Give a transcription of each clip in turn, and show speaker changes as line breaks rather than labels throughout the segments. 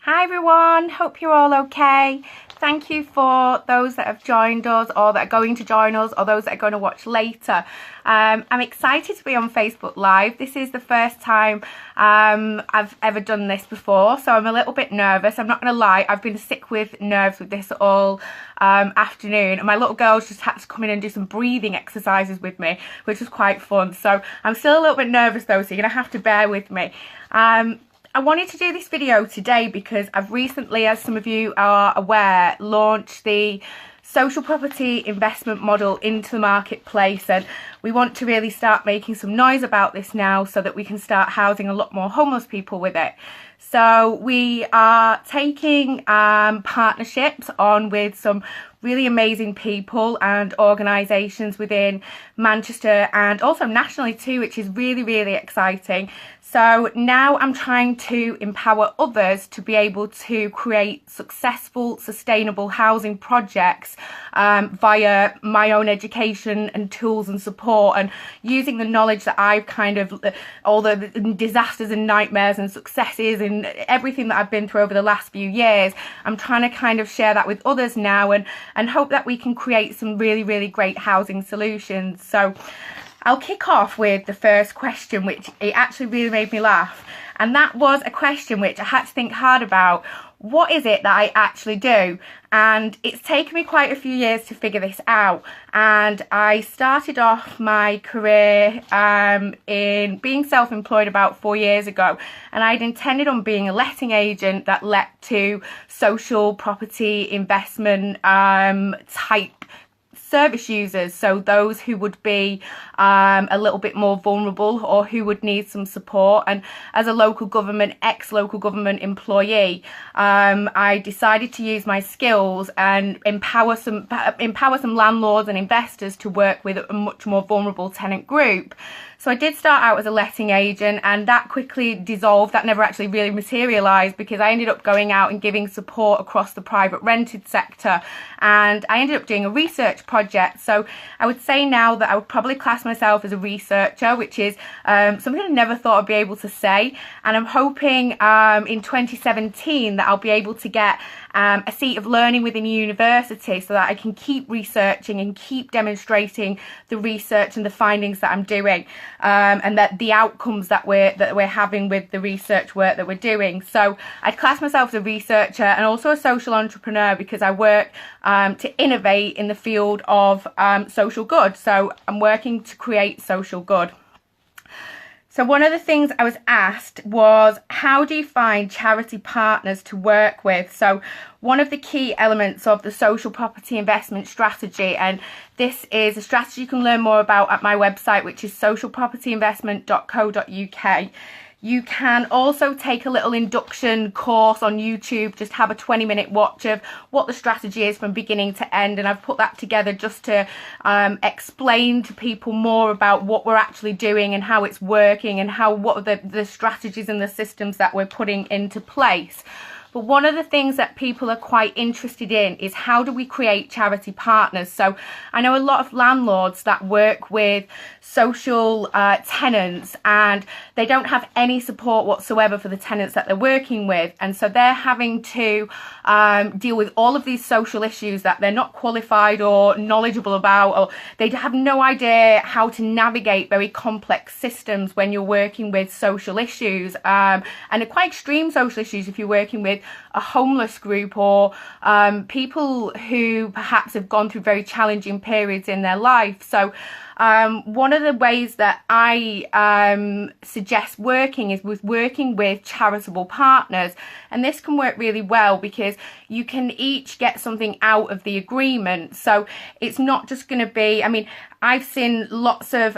Hi everyone, hope you're all okay. Thank you for those that have joined us or that are going to join us or those that are going to watch later. I'm excited to be on Facebook Live. This is the first time I've ever done this before, so I'm a little bit nervous. I'm not going to lie, I've been sick with nerves with this all afternoon, and my little girls just had to come in and do some breathing exercises with me, which was quite fun. So I'm still a little bit nervous though, so you're going to have to bear with me. I wanted to do this video today because I've recently, as some of you are aware, launched the social property investment model into the marketplace, and we want to really start making some noise about this now so that we can start housing a lot more homeless people with it. So we are taking partnerships on with some really amazing people and organisations within Manchester and also nationally too, which is really exciting. So now I'm trying to empower others to be able to create successful, sustainable housing projects via my own education and tools and support, and using the knowledge that I've all the disasters and nightmares and successes and everything that I've been through over the last few years. I'm trying to share that with others now and hope that we can create some really great housing solutions. So I'll kick off with the first question, which it actually really made me laugh. And that was a question which I had to think hard about. What is it that I actually do? And it's taken me quite a few years to figure this out. And I started off my career in being self-employed about 4 years ago. And I'd intended on being a letting agent that let to social property investment type service users, so those who would be a little bit more vulnerable or who would need some support. And as a local government, ex-local government employee, I decided to use my skills and empower some landlords and investors to work with a much more vulnerable tenant group. So I did start out as a letting agent, and that quickly dissolved. That never actually really materialised because I ended up going out and giving support across the private rented sector, and I ended up doing a research project. So I would say now that I would probably class myself as a researcher, which is something I never thought I'd be able to say. And I'm hoping in 2017 that I'll be able to get a seat of learning within a university so that I can keep researching and keep demonstrating the research and the findings that I'm doing, and that the outcomes that we're having with the research work that we're doing. So I'd class myself as a researcher and also a social entrepreneur because I work to innovate in the field of social good. So I'm working to create social good. So one of the things I was asked was, how do you find charity partners to work with? So one of the key elements of the social property investment strategy, and this is a strategy you can learn more about at my website, which is socialpropertyinvestment.co.uk. You can also take a little induction course on YouTube, just have a 20-minute watch of what the strategy is from beginning to end. And I've put that together just to explain to people more about what we're actually doing and how it's working and what are the strategies and the systems that we're putting into place. But one of the things that people are quite interested in is, how do we create charity partners? So I know a lot of landlords that work with social tenants, and they don't have any support whatsoever for the tenants that they're working with. And so they're having to deal with all of these social issues that they're not qualified or knowledgeable about, or they have no idea how to navigate very complex systems when you're working with social issues, and they're quite extreme social issues if you're working with a homeless group or people who perhaps have gone through very challenging periods in their life. So one of the ways that I suggest working is with working with charitable partners, and this can work really well because you can each get something out of the agreement. So it's not just going to be, I mean, I've seen lots of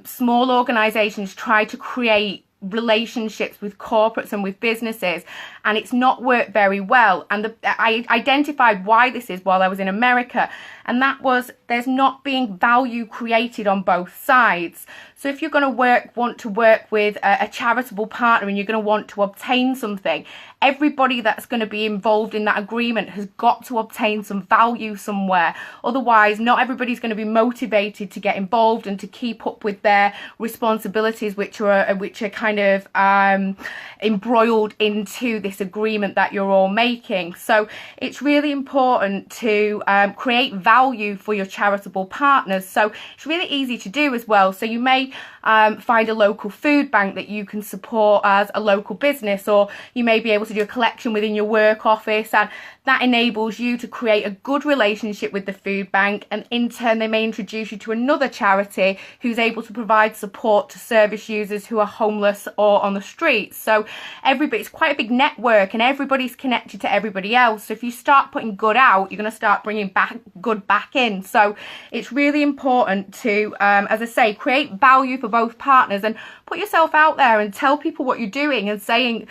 small organisations try to create relationships with corporates and with businesses, and it's not worked very well. And I identified why this is while I was in America, and that was there's not being value created on both sides. So if you're going to want to work with a charitable partner and you're going to want to obtain something, everybody that's going to be involved in that agreement has got to obtain some value somewhere. Otherwise, not everybody's going to be motivated to get involved and to keep up with their responsibilities, which are kind kind of embroiled into this agreement that you're all making. So it's really important to create value for your charitable partners. So it's really easy to do as well. So you may find a local food bank that you can support as a local business, or you may be able to do a collection within your work office, and that enables you to create a good relationship with the food bank, and in turn they may introduce you to another charity who's able to provide support to service users who are homeless or on the streets. So it's quite a big network, and everybody's connected to everybody else. So if you start putting good out, you're going to start bringing good back in. So it's really important to, as I say, create value for both partners, and put yourself out there and tell people what you're doing, and saying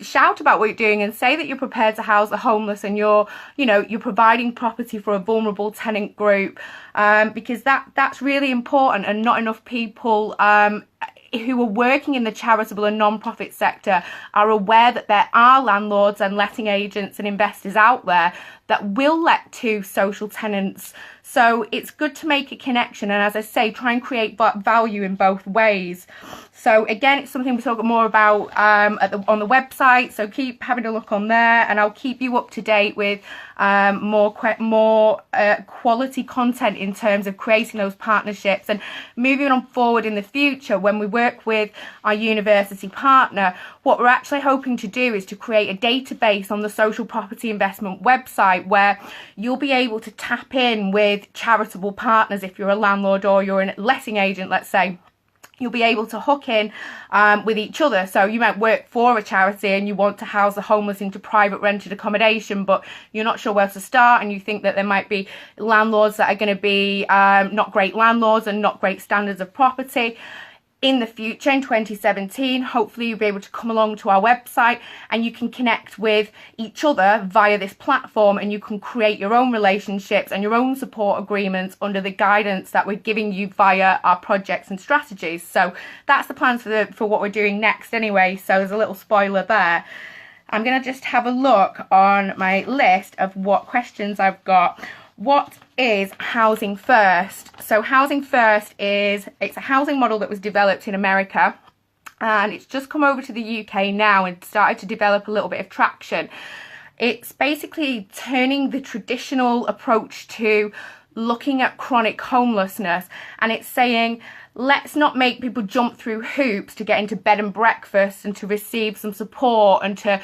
shout about what you're doing, and say that you're prepared to house the homeless, and you're providing property for a vulnerable tenant group, because that's really important, and not enough people who are working in the charitable and non-profit sector are aware that there are landlords and letting agents and investors out there that will let to social tenants. So it's good to make a connection, and as I say, try and create value in both ways. So again, it's something we talk more about on the website, so keep having a look on there, and I'll keep you up to date with more quality content in terms of creating those partnerships. And moving on forward in the future, when we work with our university partner, what we're actually hoping to do is to create a database on the social property investment website, where you'll be able to tap in with charitable partners. If you're a landlord or you're a letting agent, let's say, you'll be able to hook in with each other. So you might work for a charity and you want to house the homeless into private rented accommodation, but you're not sure where to start, and you think that there might be landlords that are going to be not great landlords and not great standards of property. In the future, in 2017, hopefully you'll be able to come along to our website, and you can connect with each other via this platform, and you can create your own relationships and your own support agreements under the guidance that we're giving you via our projects and strategies. So that's the plans for what we're doing next anyway, so there's a little spoiler there. I'm going to just have a look on my list of what questions I've got. What is Housing First? So Housing First it's a housing model that was developed in America, and it's just come over to the UK now and started to develop a little bit of traction. It's basically turning the traditional approach to looking at chronic homelessness, and it's saying, let's not make people jump through hoops to get into bed and breakfast and to receive some support and to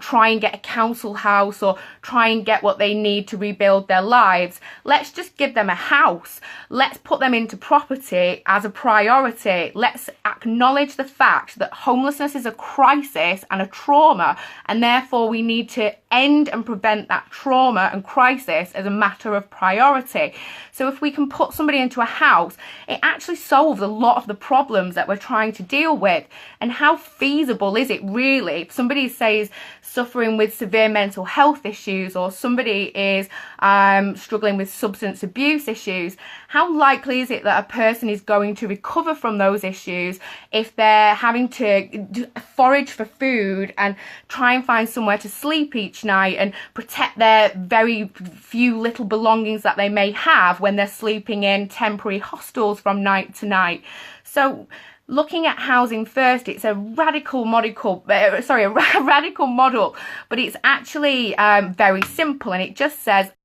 try and get a council house or try and get what they need to rebuild their lives. Let's just give them a house. Let's put them into property as a priority. Let's acknowledge the fact that homelessness is a crisis and a trauma, and therefore we need to end and prevent that trauma and crisis as a matter of priority. So if we can put somebody into a house, it actually solves a lot of the problems that we're trying to deal with. And how feasible is it really? If somebody says suffering with severe mental health issues, or somebody is struggling with substance abuse issues, how likely is it that a person is going to recover from those issues if they're having to forage for food and try and find somewhere to sleep each night and protect their very few little belongings that they may have when they're sleeping in temporary hostels from night to night? So looking at Housing First, it's a radical model, but it's actually very simple, and it just says